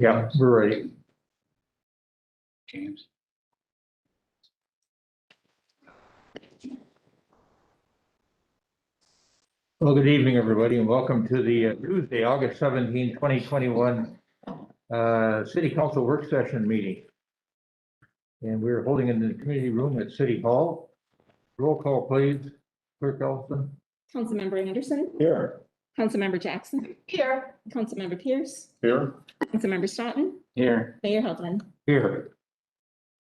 Yeah, we're ready. James. Well, good evening, everybody, and welcome to the Tuesday, August 17, 2021 City Council Work Session meeting. And we're holding it in the community room at City Hall. Roll call, please. Clerk Ellison. Councilmember Anderson. Here. Councilmember Jackson. Here. Councilmember Pierce. Here. Councilmember Staunton. Here. Mayor Hildman. Here.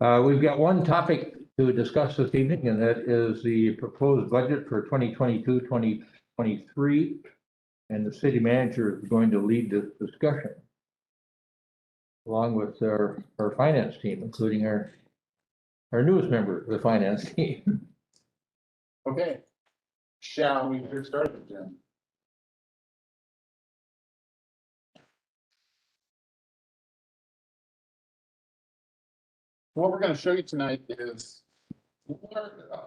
We've got one topic to discuss this evening, and that is the proposed budget for 2022-2023. And the city manager is going to lead this discussion, along with our finance team, including our newest member of the finance team. Okay. Shall we get started, Jim? What we're going to show you tonight is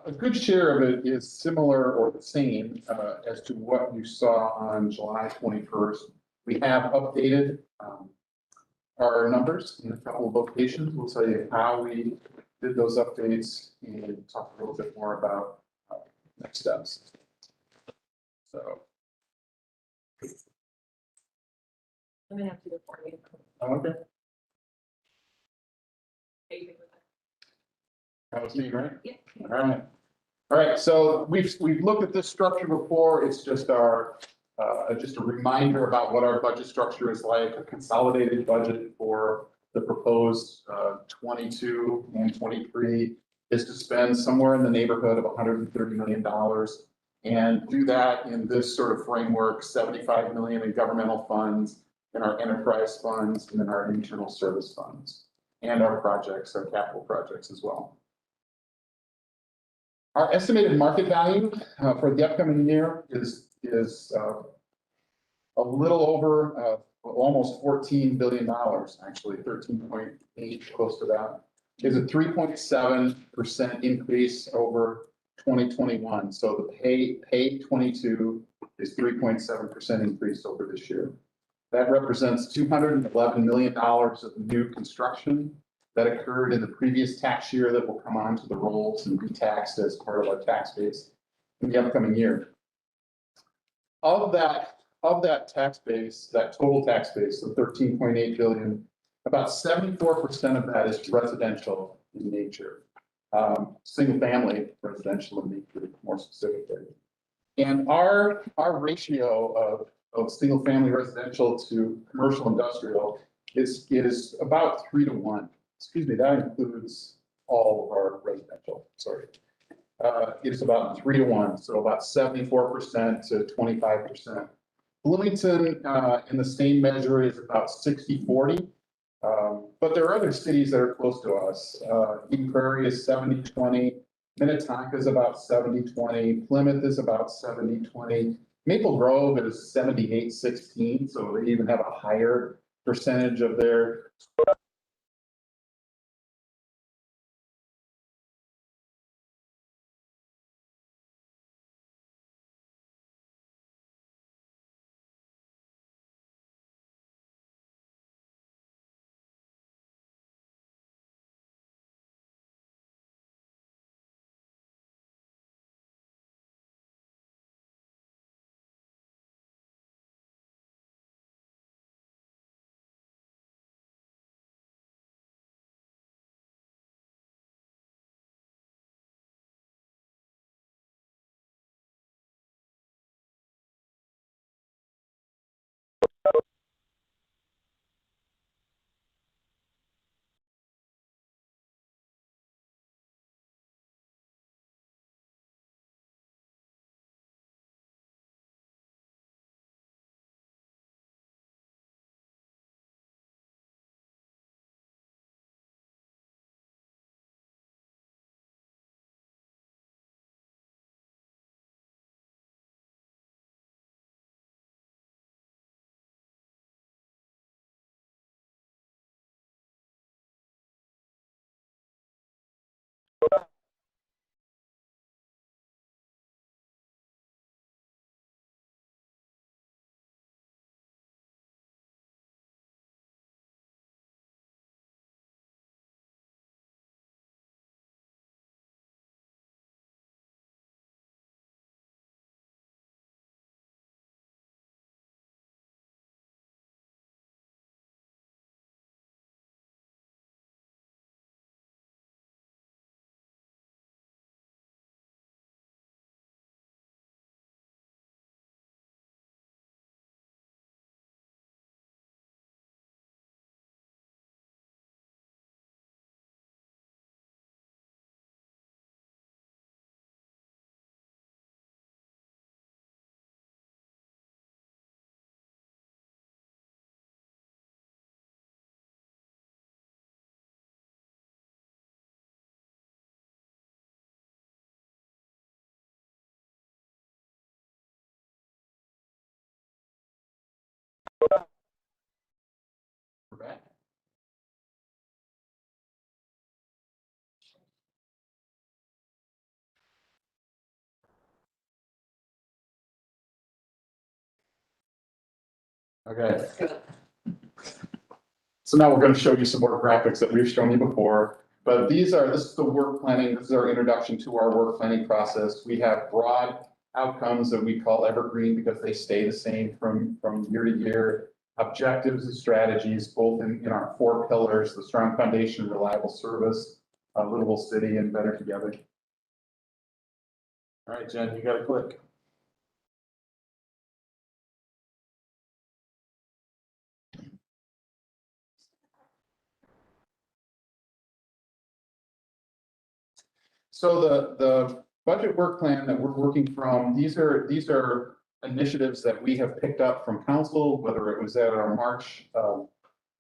a good share of it is similar or the same as to what you saw on July 21st. We have updated our numbers in a couple of locations. We'll tell you how we did those updates and talk a little bit more about next steps. So. I'm gonna have to go for you. Okay. That was me, right? Yeah. All right. So we've looked at this structure before. It's just our just a reminder about what our budget structure is like. A consolidated budget for the proposed 22 and 23 is to spend somewhere in the neighborhood of $130 million, and do that in this sort of framework: 75 million in governmental funds, in our enterprise funds, and in our internal service funds, and our projects, our capital projects as well. Our estimated market value for the upcoming year is a little over almost $14 billion, actually 13.8, close to that. Is a 3.7% increase over 2021. So the pay 22 is 3.7% increase over this year. That represents $211 million of new construction that occurred in the previous tax year that will come onto the rolls and be taxed as part of our tax base in the upcoming year. Of that tax base, that total tax base of 13.8 billion, about 74% of that is residential in nature, single family residential in nature, more specifically. And our ratio of single family residential to commercial industrial is about 3 to 1. Excuse me, that includes all of our residential, sorry. It's about 3 to 1, so about 74% to 25%. Bloomington in the same measure is about 60-40, but there are other cities that are close to us. Eden Prairie is 70-20, Minnetonka is about 70-20, Plymouth is about 70-20, Maple Grove is 78-16, so they even have a higher percentage of their Okay. So now we're going to show you some more graphics that we've shown you before, but this is the work planning. This is our introduction to our work planning process. We have broad outcomes that we call evergreen because they stay the same from year to year. Objectives and strategies, both in our 4 pillars: the strong foundation, reliable service, livable city, and better together. All right, Jen, you got to click. So the budget work plan that we're working from, these are initiatives that we have picked up from council, whether it was at our March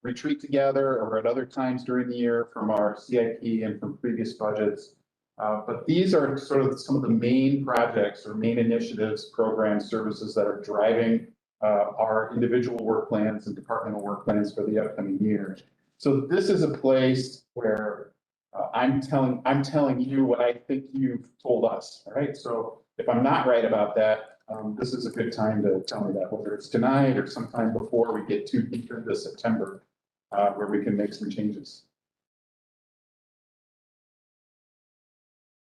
retreat together or at other times during the year from our CIP and from previous budgets. But these are sort of some of the main projects or main initiatives, programs, services that are driving our individual work plans and departmental work plans for the upcoming year. So this is a place where I'm telling you what I think you've told us, all right? So if I'm not right about that, this is a good time to tell me that, whether it's tonight or sometime before we get too deep into September, where we can make some changes.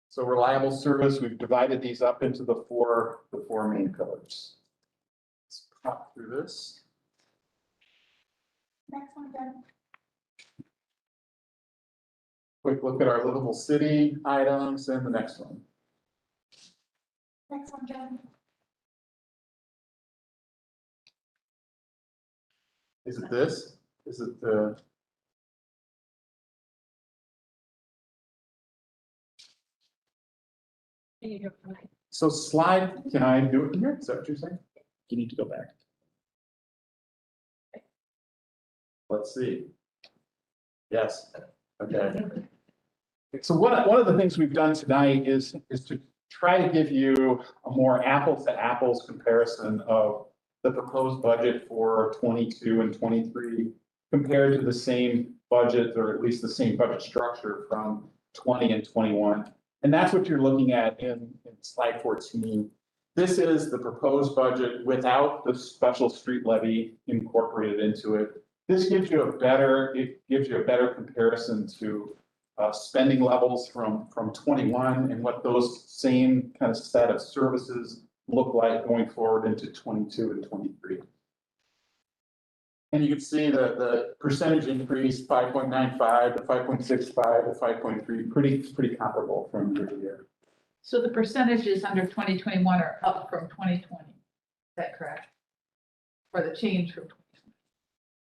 So reliable service, we've divided these up into the four main pillars. Let's pop through this. Next one, Jen. Quick look at our livable city items and the next one. Next one, Jen. Is it this? Is it the? So slide, can I do it from here? Is that what you're saying? You need to go back. Let's see. Yes, okay. So one of the things we've done tonight is to try to give you a more apples to apples comparison of the proposed budget for 22 and 23 compared to the same budget, or at least the same budget structure from 20 and 21. And that's what you're looking at in slide 14. This is the proposed budget without the special street levy incorporated into it. This gives you a better comparison to spending levels from 21 and what those same kind of set of services look like going forward into 22 and 23. And you can see the percentage increase, 5.95 to 5.65 to 5.3, pretty comparable from year to year. So the percentages under 2021 are up from 2020, is that correct? Or the change from 2020?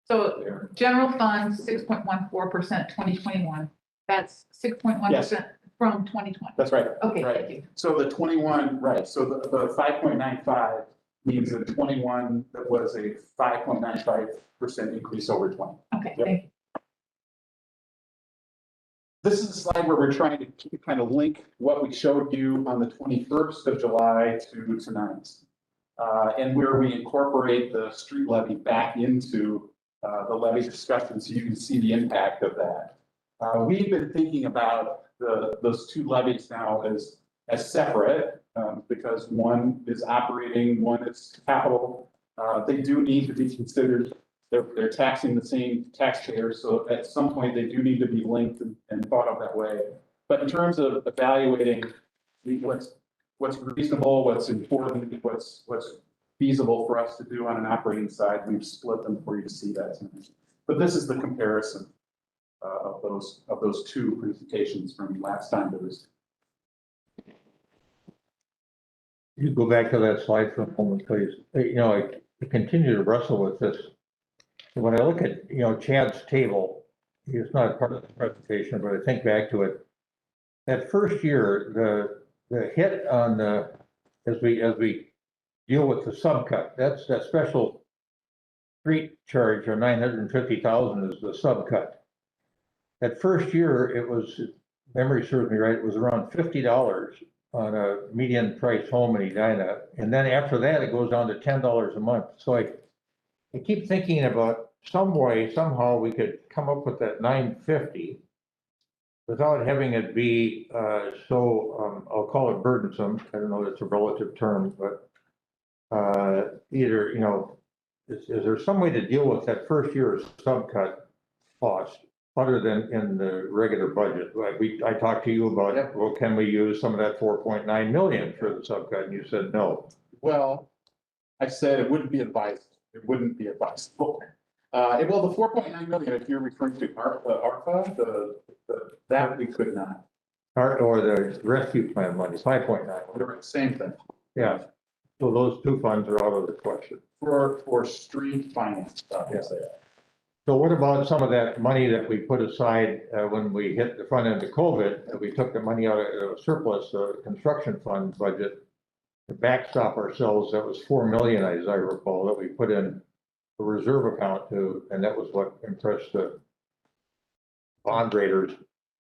So general fund, 6.14% 2021, that's 6.1% from 2020. That's right. Okay, right. thank you. So the 21, right, so the 5.95 means that 21, that was a 5.95% increase over 20. Okay, Yep. thank you. This is a slide where we're trying to kind of link what we showed you on the 21st of July to tonight. And where we incorporate the street levy back into the levy discussion so you can see the impact of that. We've been thinking about those two levies now as separate because one is operating, one is capital. They do need to be considered. They're taxing the same taxpayers, so at some point they do need to be linked and thought of that way. But in terms of evaluating what's reasonable, what's important, what's feasible for us to do on an operating side, we've split them for you to see that tonight. But this is the comparison of those two presentations from last time. That was. You go back to that slide for a moment, please. You know, I continue to wrestle with this. When I look at, Chad's table, it's not part of the presentation, but I think back to it. That first year, the hit on the, as we deal with the subcut, that's that special street charge of 950,000 is the subcut. That first year, it was, memory serves me right, it was around $50 on a median price home in Edina. And then after that, it goes down to $10 a month. So I keep thinking about some way, somehow we could come up with that 950 without having it be I'll call it burdensome. I don't know, that's a relative term, but either, is there some way to deal with that first year of subcut cost other than in the regular budget? Like I talked to you about, Yep. well, can we use some of that 4.9 million for the subcut? And you said no. Well, I said it wouldn't be advisable. It wouldn't be advisable. Well, the 4.9 million, if you're referring to ARPA, that we could not. Or the rescue plan money, 5.9. They're the same thing. Yeah. So those two funds are out of the question. For street finance, obviously. So what about some of that money that we put aside when we hit the front end of COVID? We took the money out of surplus, construction fund budget to backstop ourselves. That was 4 million, as I recall, that we put in a reserve account to, and that was what impressed the bond raiders.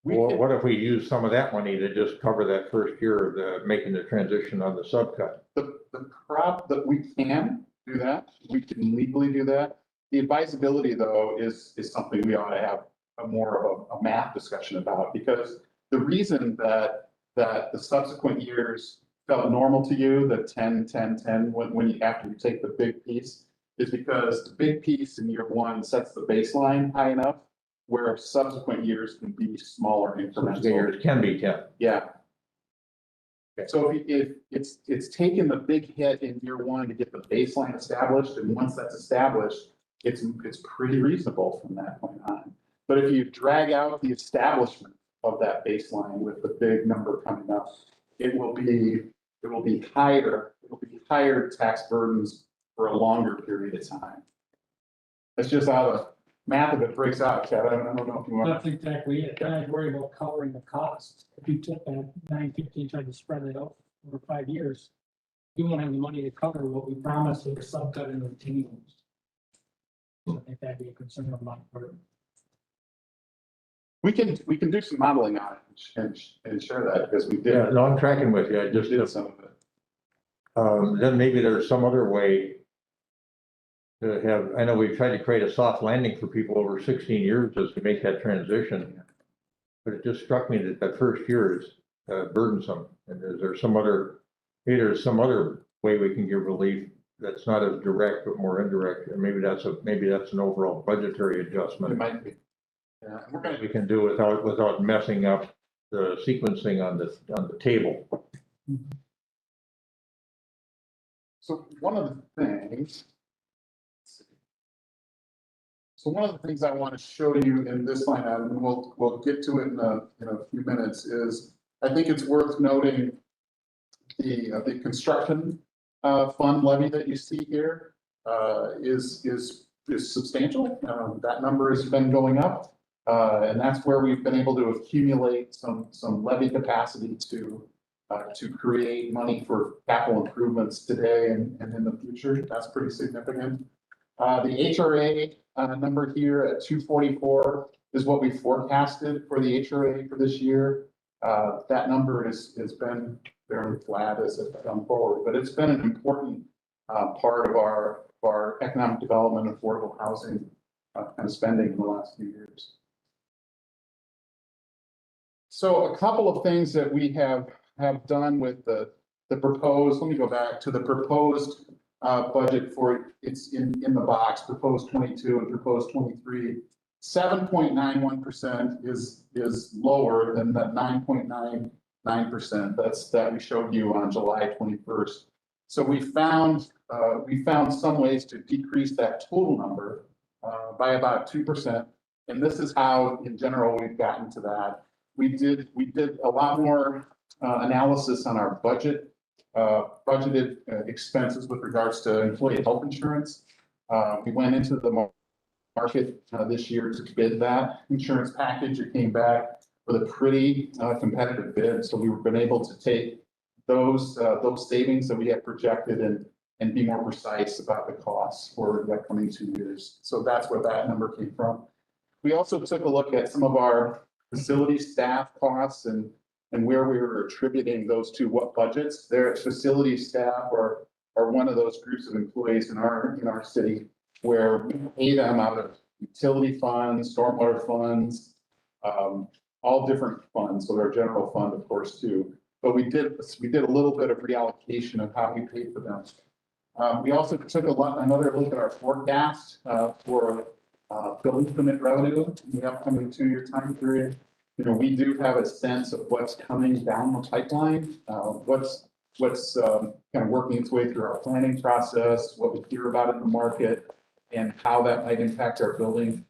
We Well, can- what if we use some of that money to just cover that first year of making the transition on the subcut? The crop that we can do that, we can legally do that. The advisability, though, is something we ought to have more of a math discussion about, because the reason that the subsequent years felt normal to you, the 10, 10, 10, when you, after you take the big piece, is because the big piece in year one sets the baseline high enough where subsequent years can be smaller incremental. Years can be 10. Yeah. Okay. So if it's taken the big hit in year one to get the baseline established, and once that's established, it's pretty reasonable from that point on. But if you drag out the establishment of that baseline with the big number coming up, it will be higher tax burdens for a longer period of time. That's just how the math of it breaks out, Chad. I don't know if you want. That's exactly it. And I'd worry about covering the costs. If you took that 915, tried to spread it out over 5 years, you won't have the money to cover what we promised with the subcut and the teams. I think that'd be a concern of mine. We can do some modeling on it and share that, because we Yeah, did, no, I'm tracking with you. I we just, did some of it. then maybe there's some other way to have, I know we've tried to create a soft landing for people over 16 years just to make that transition. But it just struck me that that first year is burdensome. And is there some other, maybe there's some other way we can give relief that's not as direct but more indirect? And maybe that's an overall budgetary It adjustment might be. Yeah, and we're gonna, we can do without messing up the sequencing on the table. so one of the things. So one of the things I want to show you in this line item, and we'll get to it in a few minutes, is I think it's worth noting the construction fund levy that you see here is substantial. That number has been going up, and that's where we've been able to accumulate some levy capacity to create money for capital improvements today and in the future. That's pretty significant. The HRA number here at 244 is what we forecasted for the HRA for this year. That number has been fairly flat as it's gone forward, but it's been an important part of our economic development, affordable housing kind of spending in the last few years. So a couple of things that we have done with the proposed, let me go back to the proposed budget for, it's in the box, proposed 22 and proposed 23. 7.91% is lower than that 9.99% that we showed you on July 21st. So we found some ways to decrease that total number by about 2%. And this is how, in general, we've gotten to that. We did a lot more analysis on our budgeted expenses with regards to employee health insurance. We went into the market this year to bid that insurance package. It came back with a pretty competitive bid. So we've been able to take those savings that we had projected and be more precise about the costs for the upcoming 2 years. So that's where that number came from. We also took a look at some of our facility staff costs and where we were attributing those to what budgets. Their facility staff are one of those groups of employees in our city where we pay them out of utility funds, stormwater funds, all different funds, so our general fund, of course, too. But we did a little bit of reallocation of how we paid for them. We also took another look at our forecast for building permit revenue in the upcoming 2-year time period. You know, we do have a sense of what's coming down the pipeline, what's kind of working its way through our planning process, what we hear about in the market, and how that might impact our building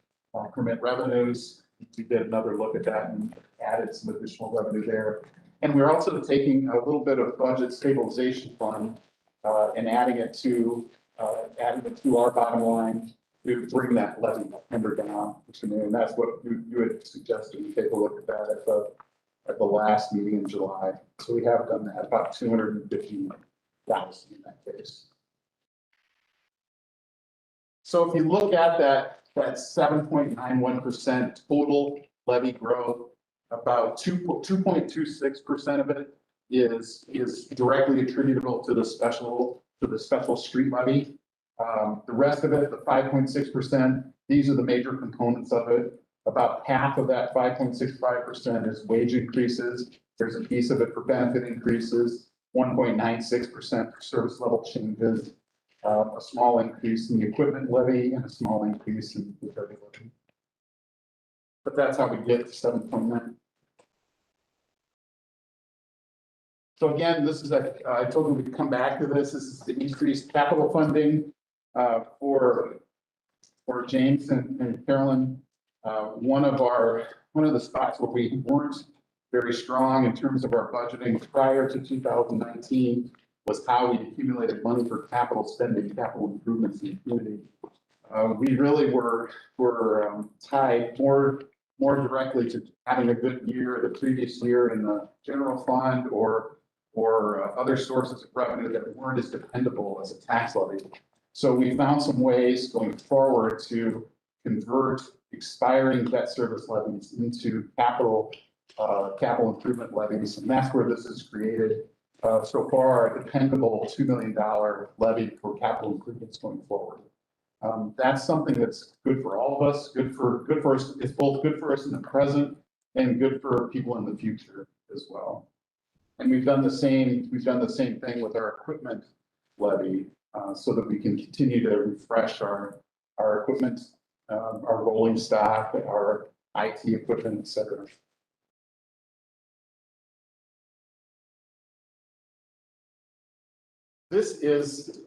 permit revenues. We did another look at that and added some additional revenue there. And we're also taking a little bit of budget stabilization fund and adding it to our bottom line to bring that levy number down. And that's what you had suggested. We take a look at that at the last meeting in July. So we have done that, about 250,000 in that case. So if you look at that 7.91% total levy growth, about 2.26% of it is directly attributable to the special street levy. The rest of it, the 5.6%, these are the major components of it. About half of that 5.65% is wage increases. There's a piece of it for benefit increases, 1.96% for service level changes, a small increase in the equipment levy, and a small increase in the utility levy. But that's how we get to 7.9. So again, this is I told you we'd come back to this. This is the increased capital funding for James and Carolyn. One of the spots where we weren't very strong in terms of our budgeting prior to 2019 was how we accumulated money for capital spending, capital improvements in the community. We really were tied more directly to having a good year the previous year in the general fund or other sources of revenue that weren't as dependable as a tax levy. So we found some ways going forward to convert expiring debt service levies into capital improvement levies, and that's where this is created. So far, a dependable $2 million levy for capital improvements going forward. That's something that's good for all of us. Good for us. It's both good for us in the present and good for people in the future as well. And we've done the same thing with our equipment levy, so that we can continue to refresh our equipment, our rolling stock, our IT equipment, et cetera. This is,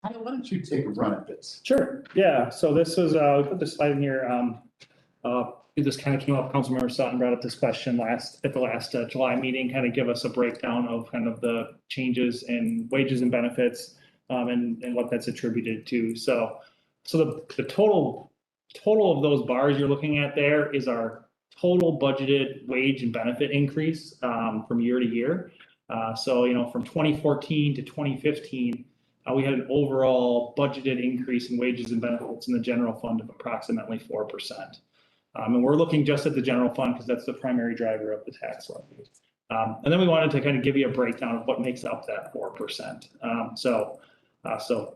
why don't you take a run at this? Sure, yeah, so this was, we put this slide in here, it just kind of came up, Councilmember Sutton brought up this question at the last July meeting, kind of give us a breakdown of kind of the changes in wages and benefits, and what that's attributed to. So the total of those bars you're looking at there is our total budgeted wage and benefit increase, from year to year. So, you know, from 2014 to 2015, we had an overall budgeted increase in wages and benefits in the general fund of approximately 4%. And we're looking just at the general fund because that's the primary driver of the tax levy. And then we wanted to kind of give you a breakdown of what makes up that 4%. So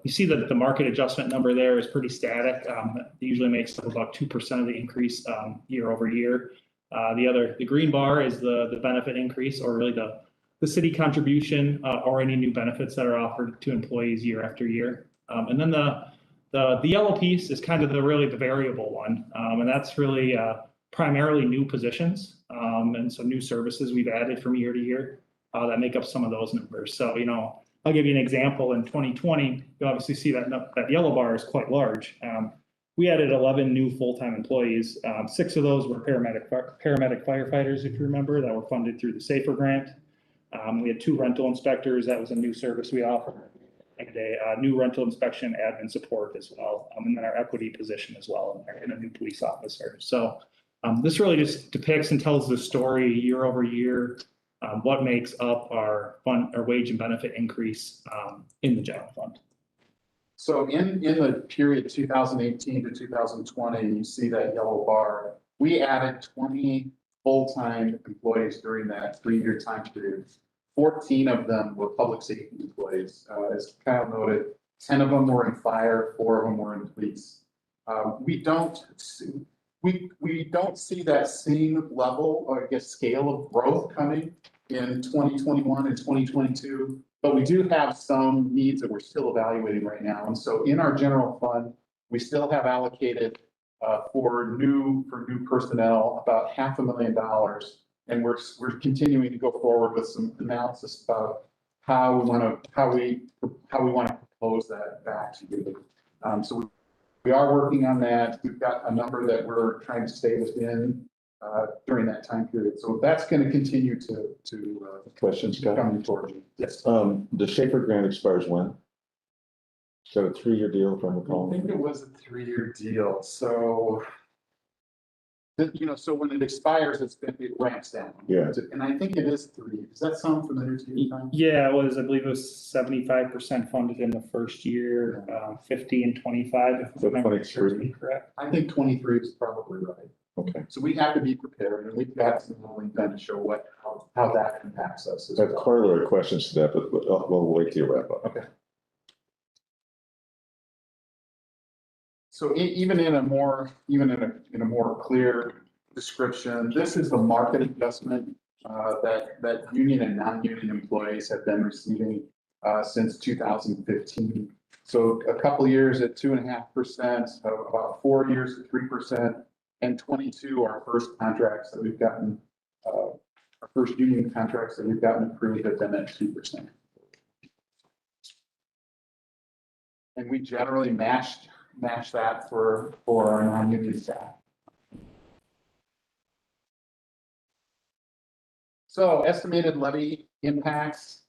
you see that the market adjustment number there is pretty static. It usually makes up about 2% of the increase year over year. The green bar is the benefit increase, or really the city contribution, or any new benefits that are offered to employees year after year. And then the yellow piece is kind of really the variable one. And that's really primarily new positions. And so new services we've added from year to year that make up some of those numbers. So, you know, I'll give you an example. In 2020, you obviously see that yellow bar is quite large. We added 11 new full-time employees. 6 of those were paramedic firefighters, if you remember, that were funded through the SAFER grant. We had 2 rental inspectors. That was a new service we offered. And a new rental inspection admin support as well. And then our equity position as well, and a new police officer. So this really just depicts and tells the story year over year, what makes up our wage and benefit increase in the general fund. So in the period 2018 to 2020, you see that yellow bar. We added 20 full-time employees during that 3-year time period. 14 of them were public safety employees. As Kyle noted, 10 of them were in fire, 4 of them were in police. We don't see that same level, or I guess scale of growth coming in 2021 and 2022, but we do have some needs that we're still evaluating right now. And so in our general fund, we still have allocated for new personnel about $500,000. And we're continuing to go forward with some analysis about how we want to propose that back to you. So we are working on that. We've got a number that we're trying to stay within during that time period. So that's going to continue to Questions, Scott? come toward you. Yes. The Schaefer grant expires when? Is that a 3-year deal from I recall? think it was a 3-year deal, so. So when it expires, it ramps down. Yeah. And I think it is 3. Does that sound familiar to you, Tom? Yeah, it was, I believe it was 75% funded in the first year, 50 and 25, if So memory 23. serves me correct. I think 23 is probably right. Okay. So we have to be prepared, and we've got some modeling done to show how that impacts us as I have well. corollary questions to that, but we'll wait till you wrap up. Okay. So even in a more clear description, this is the market adjustment that union and non-union employees have been receiving since 2015. So a couple of years at 2.5%, about 4 years at 3%, and 22 our first contracts that we've gotten, our first union contracts that we've gotten approved have been at 2%. And we generally match that for our non-union staff. So estimated levy impacts.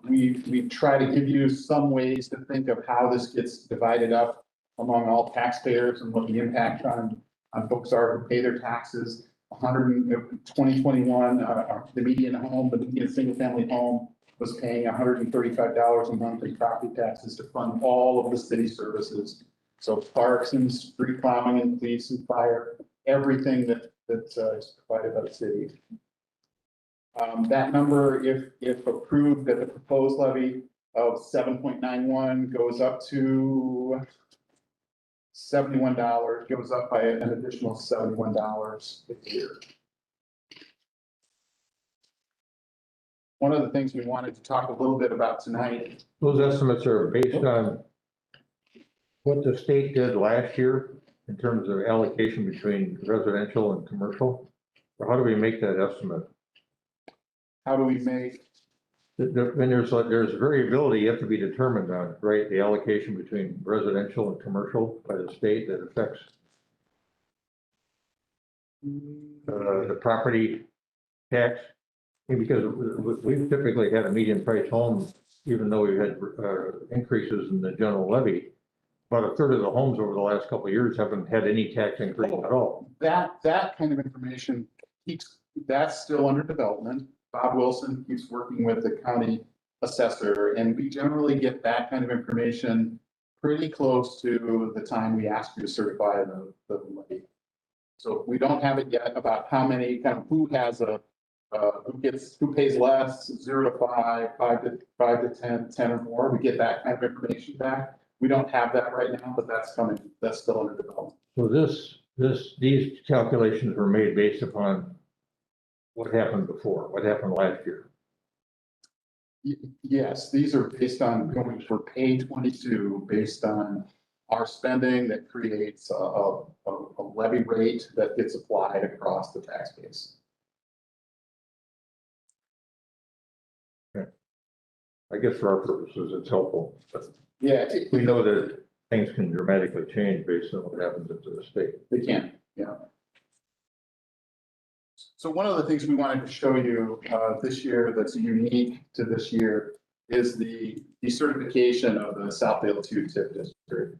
We try to give you some ways to think of how this gets divided up among all taxpayers and what the impact on folks are who pay their taxes. 2021, the median single family home was paying $135 a month in property taxes to fund all of the city services. So parks and street plowing and police and fire, everything that is provided by the city. That number, if approved at the proposed levy of 7.91 goes up to $71, goes up by an additional $71 a year. One of the things we wanted to talk a little bit about tonight. Those estimates are based on what the state did last year in terms of allocation between residential and commercial? Or how do we make that estimate? How do we make, And there's variability yet to be determined on, right? The allocation between residential and commercial by the state that affects the property tax. Because we've typically had a median price home, even though we've had increases in the general levy. About a third of the homes over the last couple of years haven't had any tax increase at all. that kind of information that's still under development. Bob Wilson keeps working with the county assessor, and we generally get that kind of information pretty close to the time we ask you to certify the levy. So we don't have it yet about how many, kind of who has who pays less, 0 to 5, 5 to 10, 10 or more. We get that kind of information back. We don't have that right now, but that's coming. That's still under development. So these calculations were made based upon what happened before, what happened last year. Yes, these are based on going for pay 22, based on our spending that creates a levy rate that gets applied across the tax base. I guess for our purposes, it's helpful, but Yeah, we know that things can dramatically change based on what happens into the state. they can, yeah. So one of the things we wanted to show you this year that's unique to this year is the decertification of the Southdale 2 TIF district.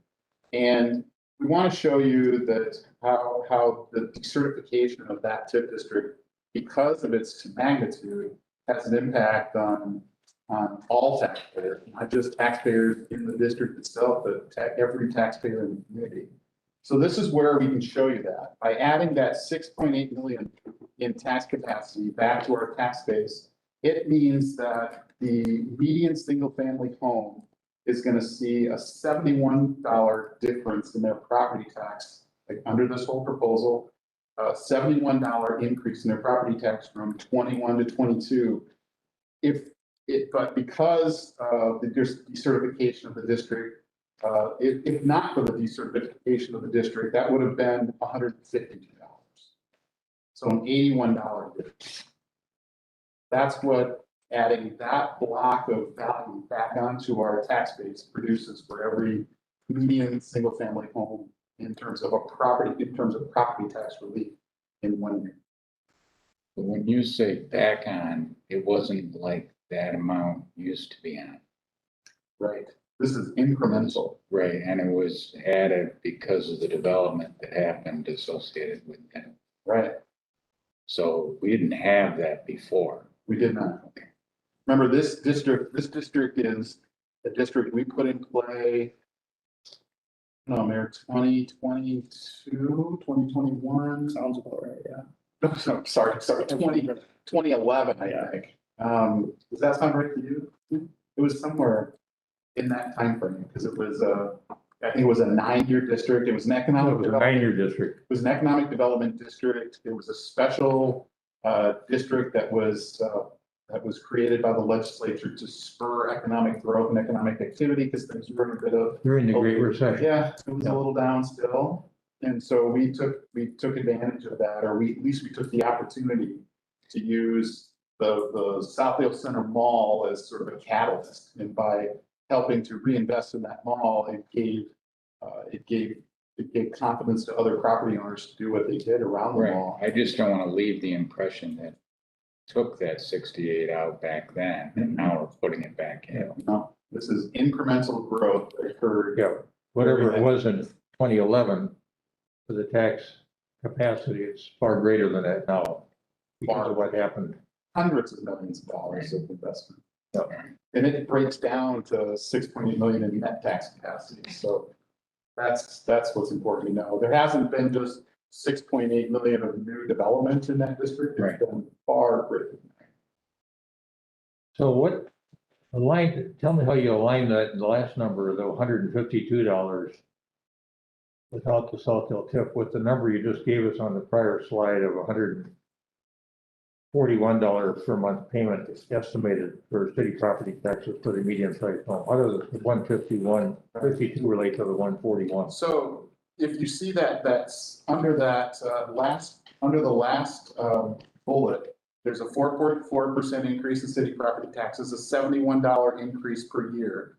And we want to show you that how the decertification of that TIF district, because of its magnitude, has an impact on all taxpayers, not just taxpayers in the district itself, but every taxpayer in the community. So this is where we can show you that. By adding that 6.8 million in tax capacity back to our tax base, it means that the median single family home is going to see a $71 difference in their property tax, like under this whole proposal, a $71 increase in their property tax from 21 to 22. But because of the decertification of the district, if not for the decertification of the district, that would have been $152. So an $81 difference. That's what adding that block of value back onto our tax base produces for every median single-family home in terms of property tax relief in 1 year. But when you say back on, it wasn't like that amount used to be on. Right. This is incremental. Right, and it was added because of the development that happened associated with that. Right. So we didn't have that before. We did not. Remember, this district is the district we put in play. No, Mayor, 2022, 2021. Sounds about right, yeah. No, sorry, 2011, I think. Does that sound right to you? It was somewhere in that timeframe, because it was, I think it was a 9-year district. It was an economic. It was a 9-year district. It was an economic development district. It was a special district that was created by the legislature to spur economic growth and economic activity, because things were in a bit of. During the Great Recession. Yeah, it was a little down still. And so we took advantage of that, or at least we took the opportunity to use the Southdale Center Mall as sort of a catalyst. And by helping to reinvest in that mall, it gave confidence to other property owners to do what they did around the Right, mall. I just don't want to leave the impression that took that 68 out back then, and now we're putting it back in. No, this is incremental growth that occurred. Yeah, whatever it was in 2011 for the tax capacity, it's far greater than that now because of what happened. Hundreds of millions of dollars of investment. Yep. And it breaks down to 6.8 million in net tax capacity. So that's what's important to know. There hasn't been just 6.8 million of new development in that district. Right. It's been far greater than that. So what tell me how you align that in the last number, the $152 without the Southdale tip with the number you just gave us on the prior slide of $141 per month payment estimated for city property taxes for the medium-sized home. How does the 152 relate to the 141? So if you see that, that's under that under the last bullet, there's a 4.4% increase in city property taxes, a $71 increase per year.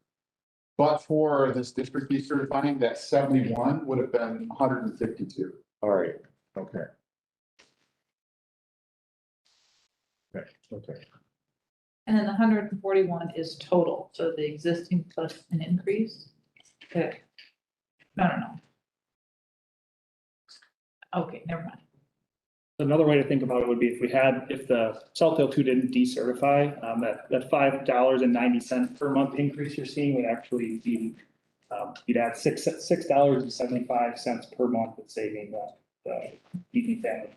But for this district decertifying, that 71 would have been 152. All right, okay. Okay. And then the 141 is total, so the existing plus an increase? Okay. No. Okay, never mind. Another way to think about it would be if the Southdale 2 didn't decertify, that $5.90 per month increase you're seeing would actually be, you'd add $6.75 per month of saving the EV family.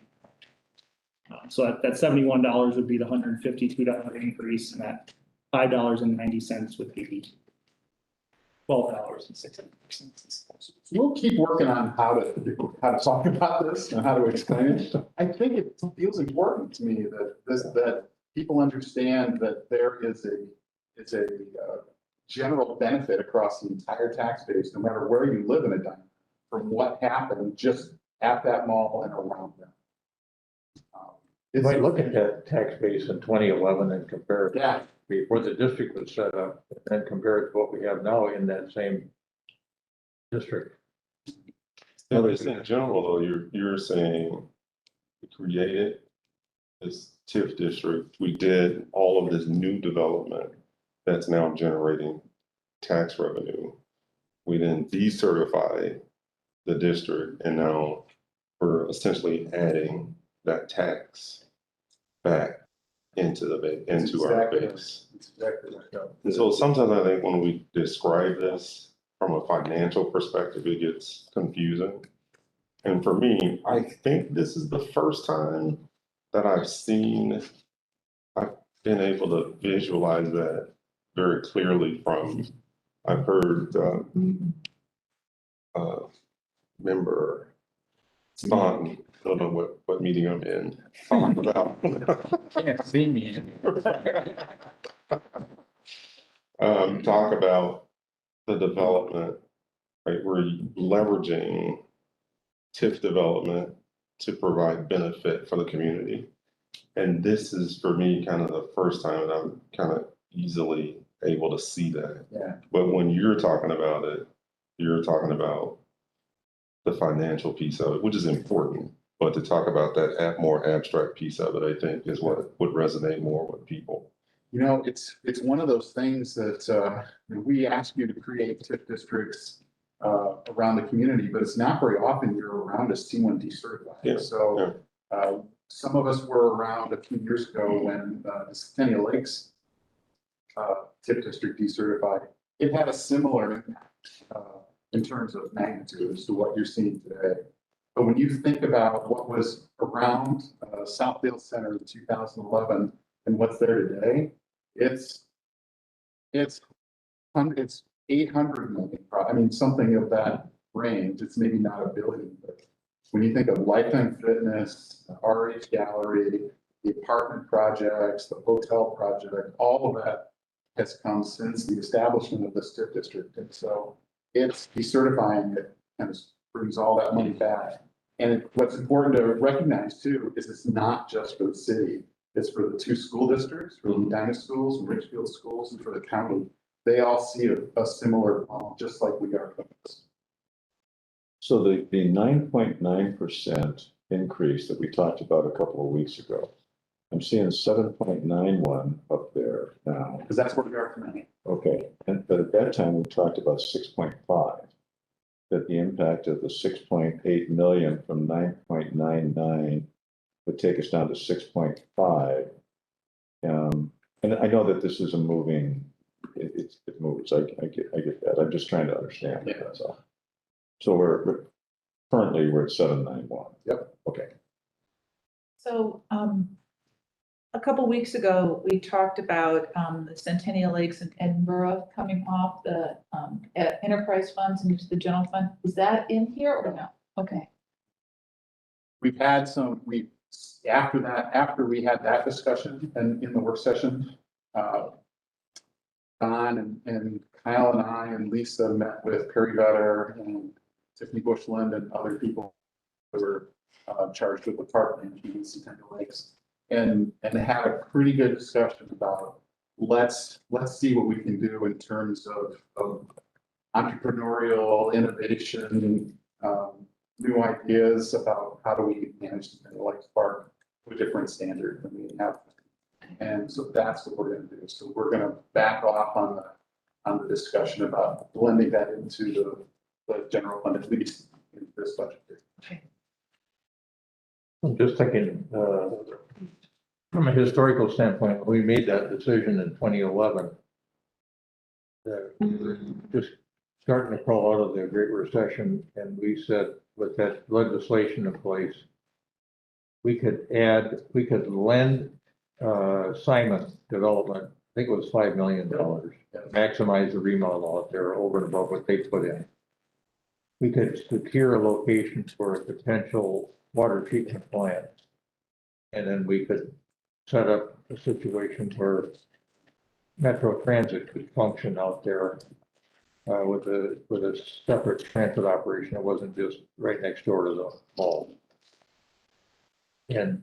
So that $71 would be the $152 increase, and that $5.90 would be $12.60. We'll keep working on how to talk about this and how to explain it. I think it feels important to me that people understand that there is a general benefit across the entire tax base, no matter where you live in Edina, from what happened just at that mall and around them. You might look at that tax base in 2011 and compare it Yeah, before the district was set up, and compare it to what we have now in that same district. Yeah, but in general, though, you're saying we created this TIF district, we did all of this new development that's now generating tax revenue. We then decertified the district, and now we're essentially adding that tax back into our base. it's exactly like that. And so sometimes I think when we describe this from a financial perspective, it gets confusing. And for me, I think this is the first time that I've been able to visualize that very clearly I've heard member Staunton don't know what meeting I'm in. Talk about. Can't see me. Talk about the development, right? We're leveraging TIF development to provide benefit for the community. And this is for me kind of the first time that I'm kind of easily able to see that. Yeah. But when you're talking about it, you're talking about the financial piece of it, which is important. But to talk about that more abstract piece of it, I think is what would resonate more with people. You know, it's one of those things that we ask you to create TIF districts around the community, but it's not very often you're around a C1D certified. Yeah, So some of us were around a few years ago when the Centennial Lakes TIF district decertified. It had a similar impact in terms of magnitude as to what you're seeing today. But when you think about what was around Southdale Center in 2011 and what's there today, it's 800 million. I mean, something of that range. It's maybe not a billion, but when you think of Lifetime Fitness, the RH Gallery, the apartment projects, the hotel project, all of that has come since the establishment of this TIF district. And so it's decertifying it kind of brings all that money back. And what's important to recognize too, is it's not just for the city. It's for the two school districts, for the Edina schools and Richfield schools, and for the county. They all see a similar problem, just like we are. So the 9.9% increase that we talked about a couple of weeks ago, I'm seeing 7.91 up there now. Because that's where we are tonight. Okay, but at that time, we talked about 6.5. That the impact of the 6.8 million from 9.99 would take us down to 6.5. And I know that this is a moving, it moves. I get that. I'm just trying to understand. Yeah. That's all. So we're currently at 791. Yep. Okay. So, a couple weeks ago, we talked about, the Centennial Lakes in Edinburgh coming off the, enterprise funds into the general fund. Is that in here or no? Okay. We've had some, after we had that discussion and in the work session, Don and Kyle and I and Lisa met with Perry Vetter and Tiffany Bushland and other people who were charged with the park management in Centennial Lakes. And had a pretty good discussion about let's see what we can do in terms of entrepreneurial innovation, new ideas about how do we manage Centennial Lakes Park to a different standard than we have. And so that's what we're going to do. So we're going to back off on the discussion about blending that into the general fund, at least in this budget year. I'm just thinking, from a historical standpoint, when we made that decision in 2011, we were just starting to crawl out of the Great Recession, and we said with that legislation in place, we could lend Simon Development, I think it was $5 million, maximize the remodel out there over and above what they put in. We could secure a location for a potential water treatment plant, and then we could set up a situation where Metro Transit could function out there with a separate transit operation. It wasn't just right next door to the mall. And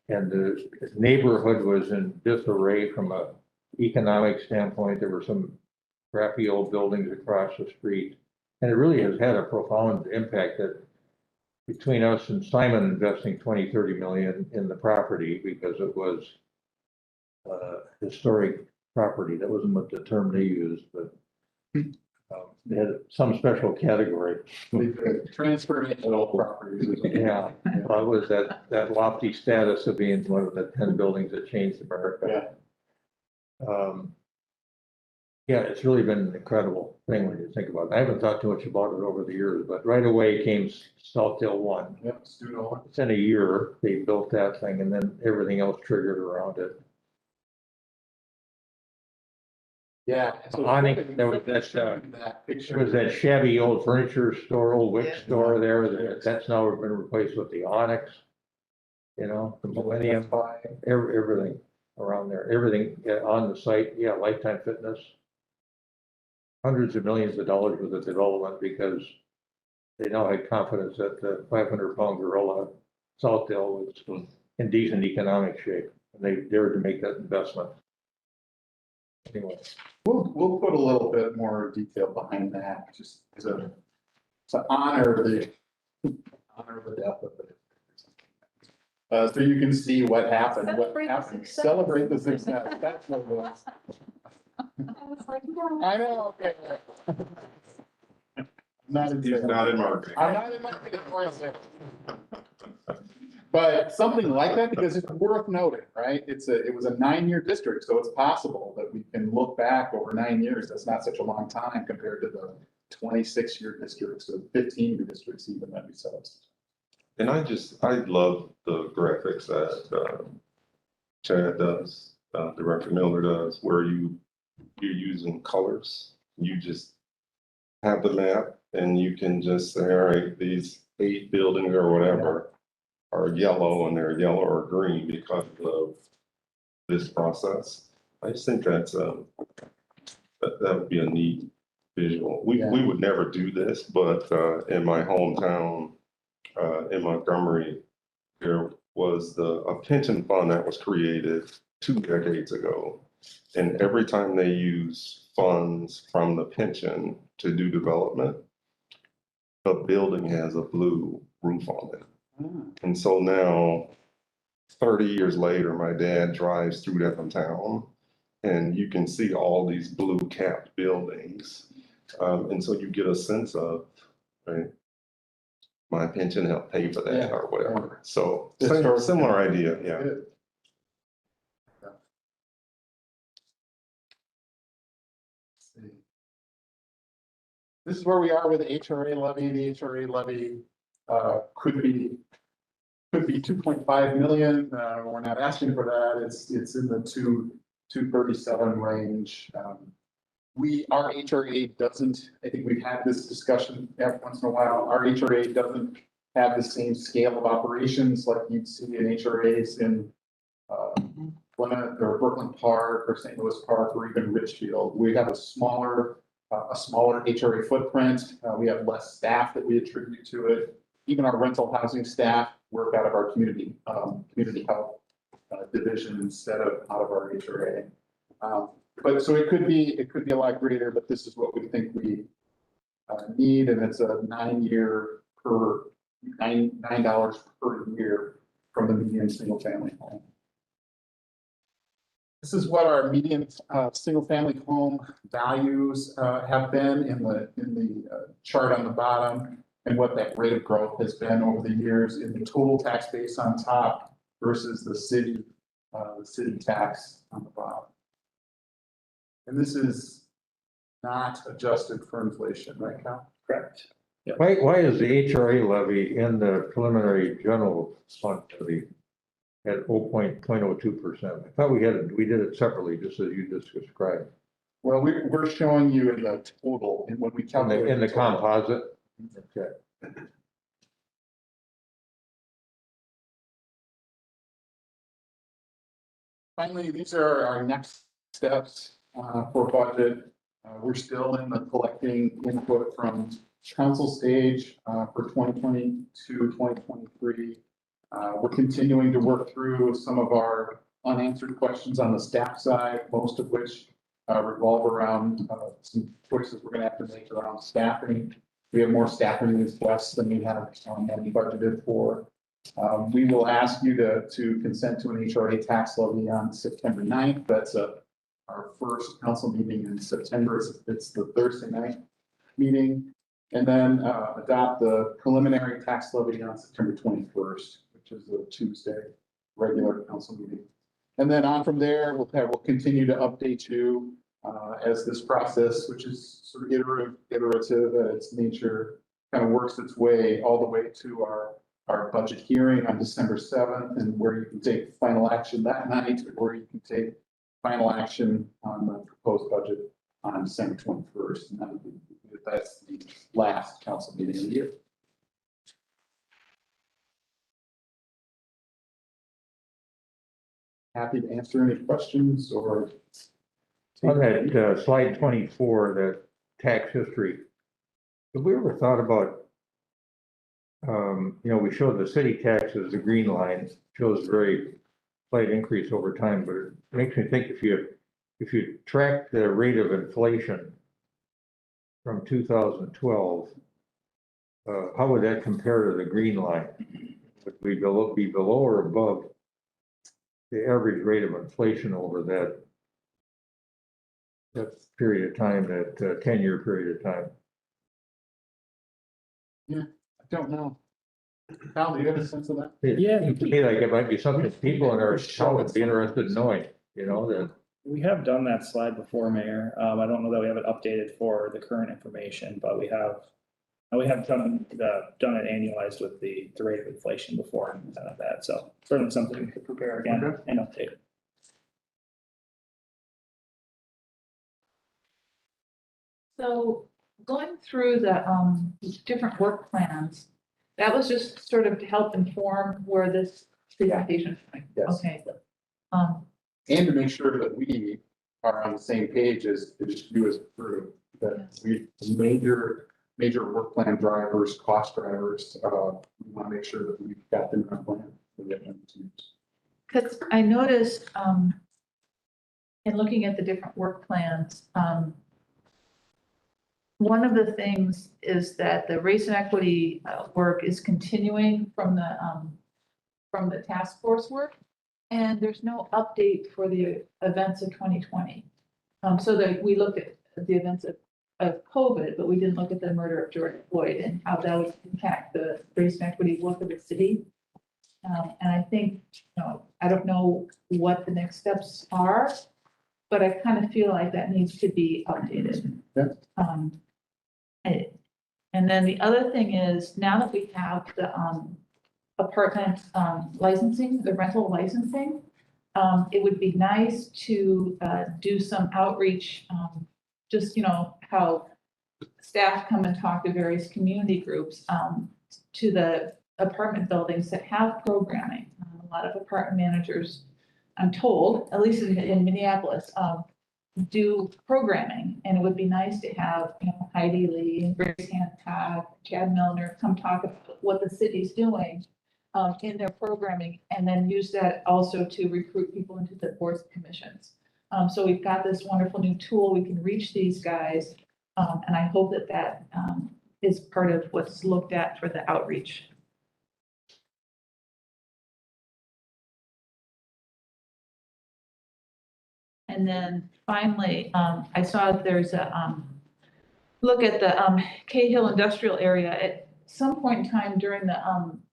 the neighborhood was in disarray from a economic standpoint. There were some crappy old buildings across the street. And it really has had a profound impact that between us and Simon investing 20-30 million in the property, because it was historic property. That wasn't what the term they used, but they had some special category. Transferring old properties. Yeah, well, it was that lofty status of being one of the 10 buildings that changed America. Yeah, it's really been an incredible thing when you think about it. I haven't thought too much about it over the years, but right away came Southdale 1. Yep, student loan. Within a year, they built that thing, and then everything else triggered around it. Yeah. so Awning, there was that, that There picture. was that shabby old furniture store, old Wick Yeah. store there, that's now been replaced with the Onyx. You know, the Millennium, everything around there, everything on the site, yeah, Lifetime Fitness. Hundreds of millions of dollars worth of development because they now had confidence that the 500-pound gorilla, Southdale, was in decent economic shape. And they dared to make that investment. Anyway. We'll put a little bit more detail behind that, just to honor the depth of it. So you can see what happened, celebrate the success, that's what it was. I was like, no. I know, okay. Not in He's not in marketing. I'm not in marketing, for it. But something like that, because it's worth noting, right? It was a 9-year district, so it's possible that we can look back over 9 years. That's not such a long time compared to the 26-year districts or 15-year districts even that we saw. And I love the graphics that Chad does, Director Miller does, where you're using colors. You just have the map and you can just say, all right, these 8 buildings or whatever are yellow and they're yellow or green because of this process. I just think that would be a neat visual. We would never do this, but in my hometown, in Montgomery, there was a pension fund that was created 2 decades ago. And every time they use funds from the pension to do development, the building has a blue roof on it. And so now, 30 years later, my dad drives through downtown and you can see all these blue capped buildings. And so you get a sense of, right, my pension helped pay for that or whatever. So similar idea, yeah. This is where we are with the HRA levy. The HRA levy could be 2.5 million. We're not asking for that. It's in the 237 range. Our HRA doesn't, I think we've had this discussion every once in a while. Our HRA doesn't have the same scale of operations like you'd see in HRAs in Plymouth or Brooklyn Park or St. Louis Park or even Richfield. We have a smaller HRA footprint. We have less staff that we attribute to it. Even our rental housing staff work out of our community health division instead of out of our HRA. But so it could be a lot greater, but this is what we think we need, and it's a $9 per year from the median single family home. This is what our median single family home values have been in the chart on the bottom, and what that rate of growth has been over the years in the total tax base on top versus the city tax on the bottom. And this is not adjusted for inflation, right, Cal? Correct. Why is the HRA levy in the preliminary general fund levy at 0.02%? I thought we did it separately, just as you just described. Well, we're showing you in the total, and when we calculate. In the total. composite? Okay. Finally, these are our next steps for budget. We're still in the collecting input from council stage for 2022, 2023. We're continuing to work through some of our unanswered questions on the staff side, most of which revolve around some choices we're going to have to make around staffing. We have more staffing requests than we have budgeted for. We will ask you to consent to an HRA tax levy on September 9th. That's our first council meeting in September. It's the Thursday night meeting. And then adopt the preliminary tax levy on September 21st, which is a Tuesday, regular council meeting. And then on from there, we'll continue to update you as this process, which is sort of iterative at its nature, kind of works its way all the way to our budget hearing on December 7th, and where you can take final action that night, or you can take final action on the proposed budget on December 21st. And that's the last council meeting of the year. Happy to answer any questions or. On that slide 24, the tax history, have we ever thought about, we showed the city taxes, the green line shows very slight increase over time, but it makes me think if you track the rate of inflation from 2012, how would that compare to the green line? Would we be below or above the average rate of inflation over that period of time, that 10-year period of time? I don't know. Cal, do you have a sense of that? Yeah. To me, like it might be something people in our town would be interested in knowing, that. We have done that slide before, Mayor. I don't know that we have it updated for the current information, but we have done it annualized with the rate of inflation before and none of that. So certainly something we could prepare again Okay. and update. So going through the different work plans, that was just sort of to help inform where this presentation is going. Yes. Okay. And to make sure that we are on the same page as you as a group, that we major work plan drivers, cost drivers, we want to make sure that we've got them on plan. Because I noticed, in looking at the different work plans, one of the things is that the race and equity work is continuing from the task force work. And there's no update for the events of 2020. So that we looked at the events of COVID, but we didn't look at the murder of George Floyd and how that would impact the race and equity work of the city. And I think, I don't know what the next steps are, but I kind of feel like that needs to be updated. Yeah. And then the other thing is, now that we have the apartment licensing, the rental licensing, it would be nice to do some outreach, just, how staff come and talk to various community groups, to the apartment buildings that have programming. A lot of apartment managers, I'm told, at least in Minneapolis, do programming, and it would be nice to have, Heidi Lee and Grace Hancock, Chad Milner come talk about what the city's doing in their programming, and then use that also to recruit people into the boards and commissions. So we've got this wonderful new tool. We can reach these guys, and I hope that is part of what's looked at for the outreach. And then finally, I saw that there's a look at the Cahill industrial area. At some point in time during the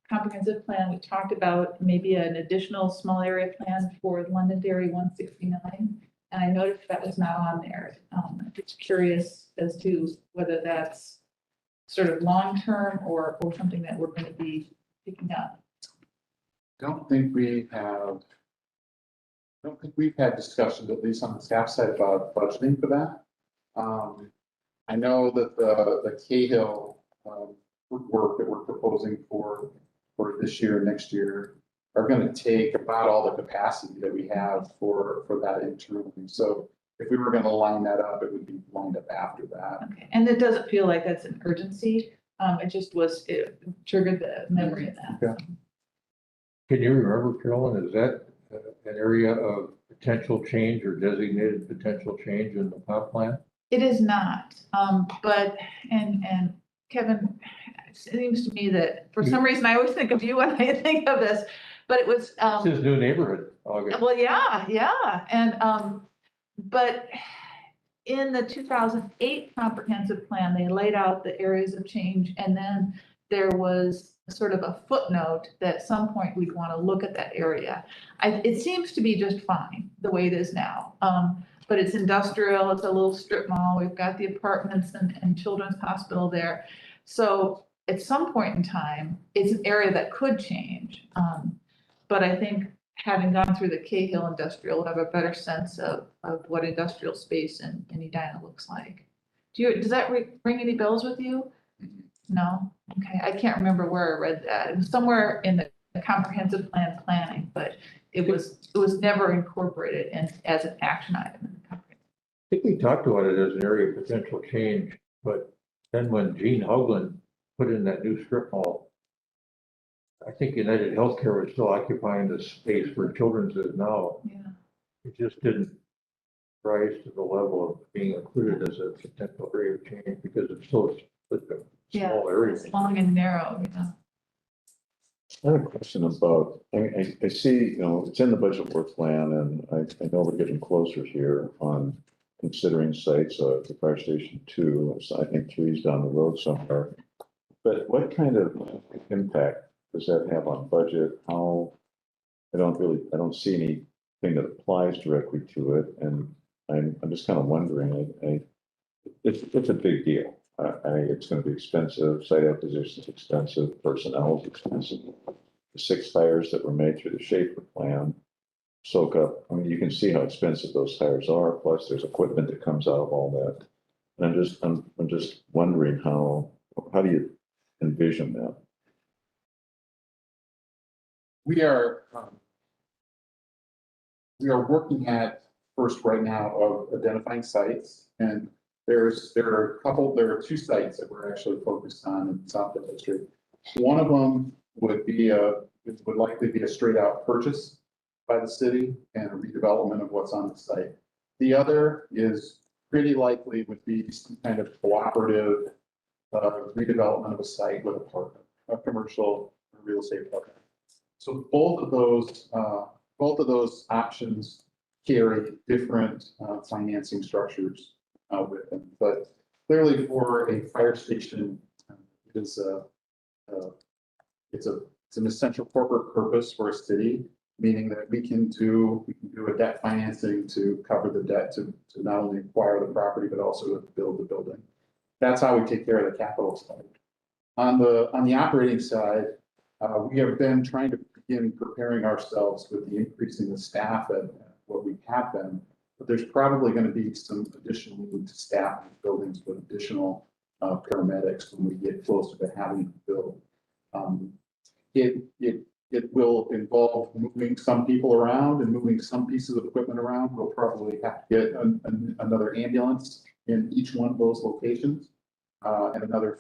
comprehensive plan, we talked about maybe an additional small area plan for Londonderry 169. And I noticed that was not on there. I'm just curious as to whether that's sort of long-term or something that we're going to be picking up. Don't think we've had discussions, at least on the staff side, about budgeting for that. I know that the Cahill work that we're proposing for this year and next year are going to take about all the capacity that we have for that internally. So if we were going to line that up, it would be lined up after that. Okay, and it doesn't feel like that's an urgency. It triggered the memory of that. Okay. Can you remember, Carolyn, is that an area of potential change or designated potential change in the comp plan? It is not, but, and Kevin, it seems to me that for some reason, I always think of you when I think of this, but it was. It's his new neighborhood, August. Well, yeah, and, but in the 2008 comprehensive plan, they laid out the areas of change, and then there was sort of a footnote that at some point we'd want to look at that area. It seems to be just fine the way it is now. But it's industrial, it's a little strip mall, we've got the apartments and children's hospital there. So at some point in time, it's an area that could change. But I think having gone through the Cahill Industrial, have a better sense of what industrial space in Edina looks like. Does that ring any bells with you? No? Okay, I can't remember where I read that. It was somewhere in the comprehensive plan planning, but it was never incorporated in as an action item. In the comprehensive. I think we talked about it as an area of potential change, but then when Gene Hoagland put in that new strip mall, I think United Healthcare was still occupying the space where Children's is now. Yeah. It just didn't rise to the level of being included as a potential area of change because it's so such a small area. It's long and narrow, yeah. I have a question about, I see, it's in the budget work plan and I know we're getting closer here on considering sites, the fire station 2, so I think 3 is down the road somewhere. But what kind of impact does that have on budget? How, I don't see anything that applies directly to it. And I'm just kind of wondering, it's a big deal. It's going to be expensive, site acquisition is expensive, personnel is expensive. The 6 hires that were made through the Schaefer plan soak up, I mean, you can see how expensive those hires are, plus there's equipment that comes out of all that. And I'm just wondering how do you envision that? We are working at first right now of identifying sites, and there are 2 sites that we're actually focused on in Southdale district. One of them would likely be a straight out purchase by the city and a redevelopment of what's on the site. The other is pretty likely would be some kind of cooperative redevelopment of a site with a partner, a commercial real estate partner. So both of those options carry different financing structures with them. But clearly, for a fire station, it's an essential corporate purpose for a city, meaning that we can do a debt financing to cover the debt to not only acquire the property but also to build the building. That's how we take care of the capital side. On the operating side, we have been trying to begin preparing ourselves with the increasing the staff at what we have been, but there's probably going to be some additional need to staff buildings with additional paramedics when we get closer to having to build. It will involve moving some people around and moving some pieces of equipment around. We'll probably have to get another ambulance in each one of those locations, and another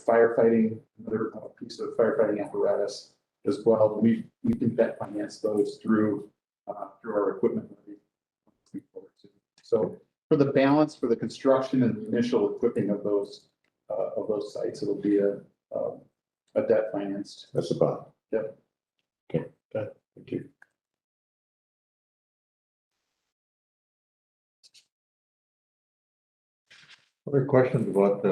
piece of firefighting apparatus as well. We can debt finance those through our equipment levy. So for the balance, for the construction and the initial equipping of those sites, it'll be a debt financed. That's about. Yep. Okay, thank you. Other questions about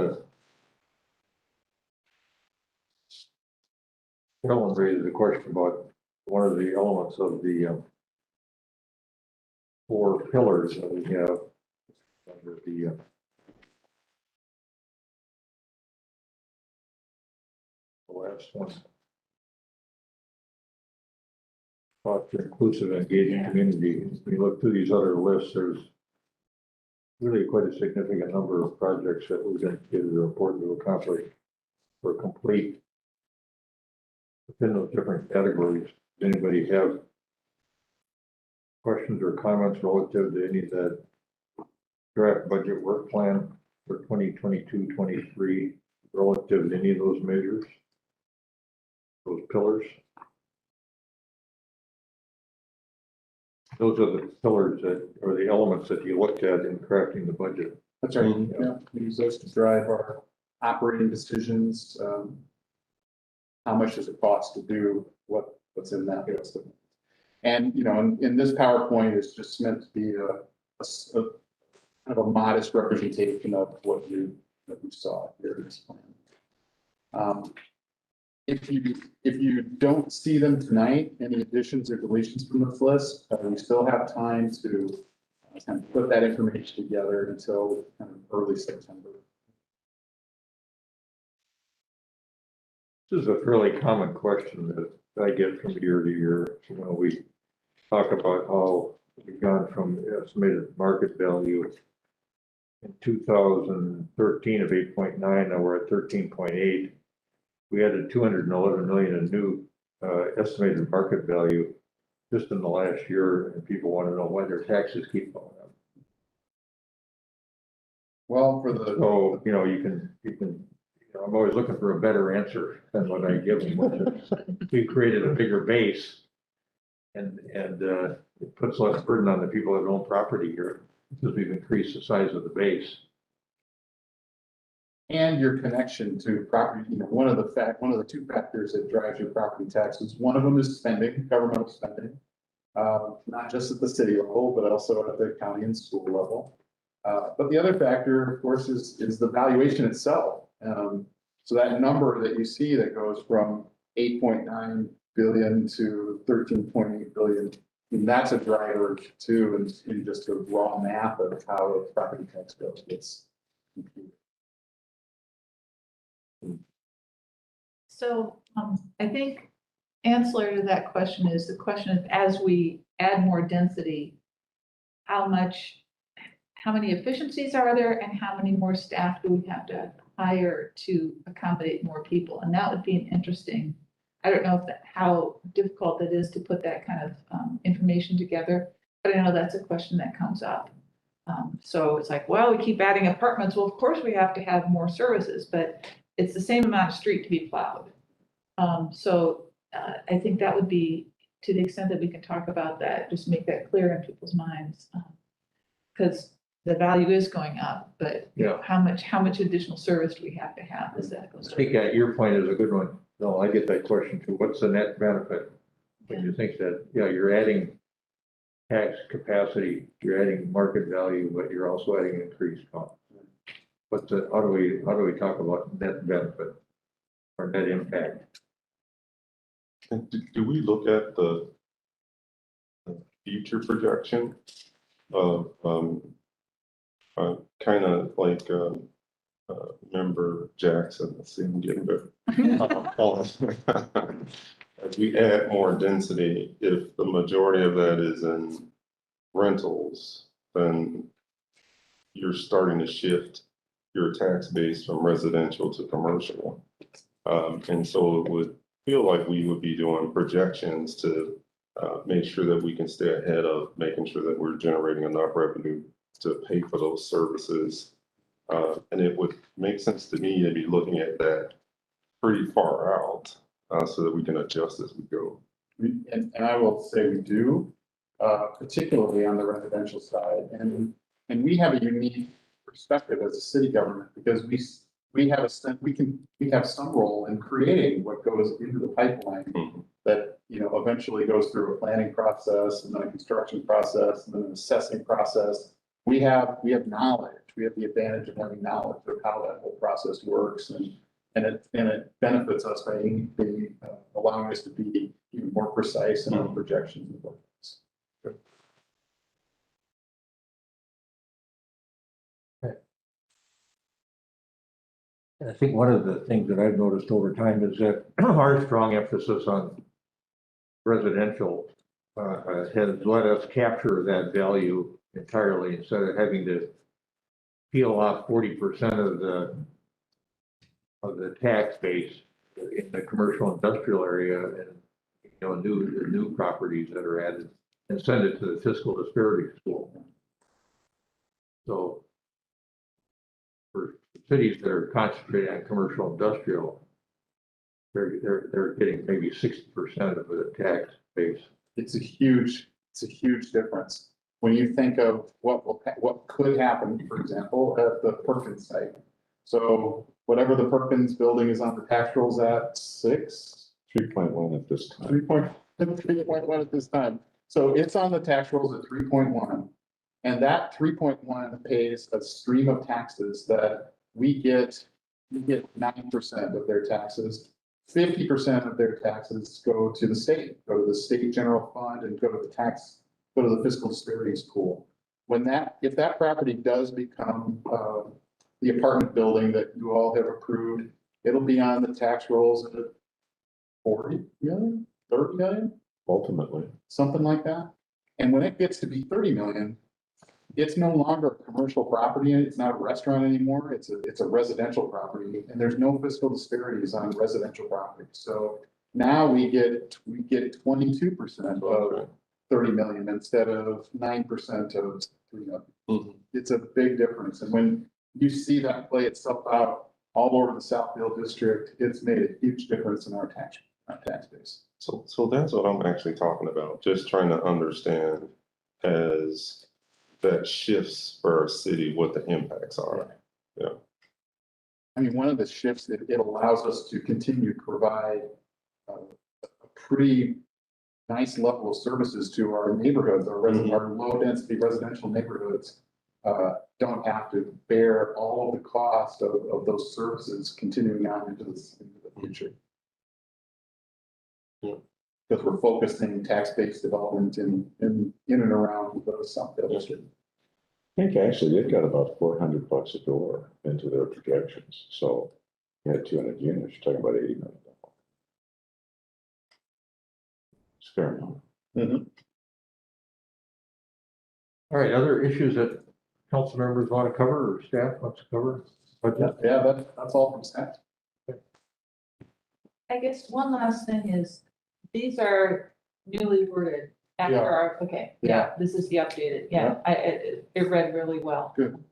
Ellen raised a question about one of the elements of the 4 pillars that we have under the last one. About the inclusive and engaging community. When you look through these other lists, there's really quite a significant number of projects that we've indicated are important to accomplish or complete within those different categories. Does anybody have questions or comments relative to any of that draft budget work plan for 2022-23 relative to any of those measures, those pillars? Those are the pillars that, or the elements that you looked at in crafting the budget. That's right. Yeah, we use those to drive our operating decisions. How much does it cost to do what's in that list? And in this PowerPoint, it's just meant to be a kind of a modest representation of what you saw here in this plan. If you don't see them tonight, any additions or deletions from this list, we still have time to kind of put that information together until kind of early September. This is a fairly common question that I get from year to year. We talk about how we've gone from estimated market value in 2013 of 8.9, now we're at 13.8. We added 211 million in new estimated market value just in the last year, and people want to know why their taxes keep going up. Well, for the, So, I'm always looking for a better answer than what I give them. We created a bigger base and it puts less burden on the people that own property here because we've increased the size of the base. and your connection to property, one of the two factors that drives your property taxes, one of them is spending, governmental spending. Not just at the city level, but also at the county and school level. But the other factor, of course, is the valuation itself. So that number that you see that goes from 8.9 billion to 13.8 billion, and that's a driver too, and just a raw math of how the property tax goes. It's So I think ancillary to that question is the question of, as we add more density, how many efficiencies are there and how many more staff do we have to hire to accommodate more people? And that would be an interesting, I don't know how difficult it is to put that kind of information together, but I know that's a question that comes up. So it's like, well, we keep adding apartments. Well, of course we have to have more services, but it's the same amount of street to be plowed. I think that would be, to the extent that we can talk about that, just make that clear in people's minds. Because the value is going up, but Yeah. how much additional service do we have to have as that goes I up? think that your point is a good one. No, I get that question too. What's the net benefit? When you think that, you're adding tax capacity, you're adding market value, but you're also adding increased cost. How do we talk about net benefit or net impact? And do we look at the future projection of, kind of like, member Jackson, let's see, I'm getting better. As we add more density, if the majority of that is in rentals, then you're starting to shift your tax base from residential to commercial. And so it would feel like we would be doing projections to make sure that we can stay ahead of making sure that we're generating enough revenue to pay for those services. And it would make sense to me to be looking at that pretty far out so that we can adjust as we go. And I will say we do, particularly on the residential side, and we have a unique perspective as a city government because we have some role in creating what goes into the pipeline that, eventually goes through a planning process and then a construction process and then an assessing process. We have knowledge. We have the advantage of having knowledge of how that whole process works, and it benefits us by allowing us to be even more precise in our projections and forecasts. I think one of the things that I've noticed over time is that our strong emphasis on residential has let us capture that value entirely instead of having to peel off 40% of the tax base in the commercial industrial area and new properties that are added and send it to the fiscal disparity school. So for cities that are concentrated on commercial industrial, they're getting maybe 60% of the tax base. It's a huge difference. When you think of what could happen, for example, at the Perkins site. So whatever the Perkins building is on the tax rolls at 3.1 at this time. 3.1 at this time. So it's on the tax rolls at 3.1. And that 3.1 pays a stream of taxes that we get 9% of their taxes. 50% of their taxes go to the state, go to the state general fund and go to the fiscal disparities pool. If that property does become the apartment building that you all have approved, it'll be on the tax rolls at 40 million, 30 million, Ultimately, something like that. And when it gets to be 30 million, it's no longer a commercial property, it's not a restaurant anymore, it's a residential property, and there's no fiscal disparities on residential property. So now we get 22% of 30 million instead of 9% of 3 million. Mhm. It's a big difference, and when you see that play itself out all over the Southdale district, it's made a huge difference in our tax base. So that's what I'm actually talking about, just trying to understand as that shifts for our city, what the impacts are. I mean, one of the shifts, it allows us to continue to provide a pretty nice level of services to our neighborhoods, our low-density residential neighborhoods. Don't have to bear all of the cost of those services continuing on into the future. Yeah. Because we're focusing tax-based development in and around the Southdale district. I think actually they've got about $400 a door into their projections, so you had 200 units, you're talking about $80 million. It's a fair amount. All right, other issues that council members want to cover or staff wants to cover? Yeah, that's all from staff. I guess one last thing is, these are newly worded after Yeah. okay, Yeah. yeah, this is the updated, yeah, it read really well. Good.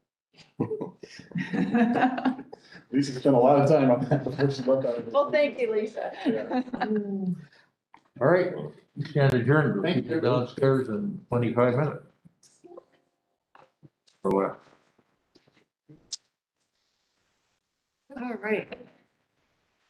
Lisa spent a lot of time on that before she wrote that. Well, thank you, Lisa. Yeah. All right, we stand adjourned. We'll Thank keep you you. downstairs in 25 minutes. Or what? All right.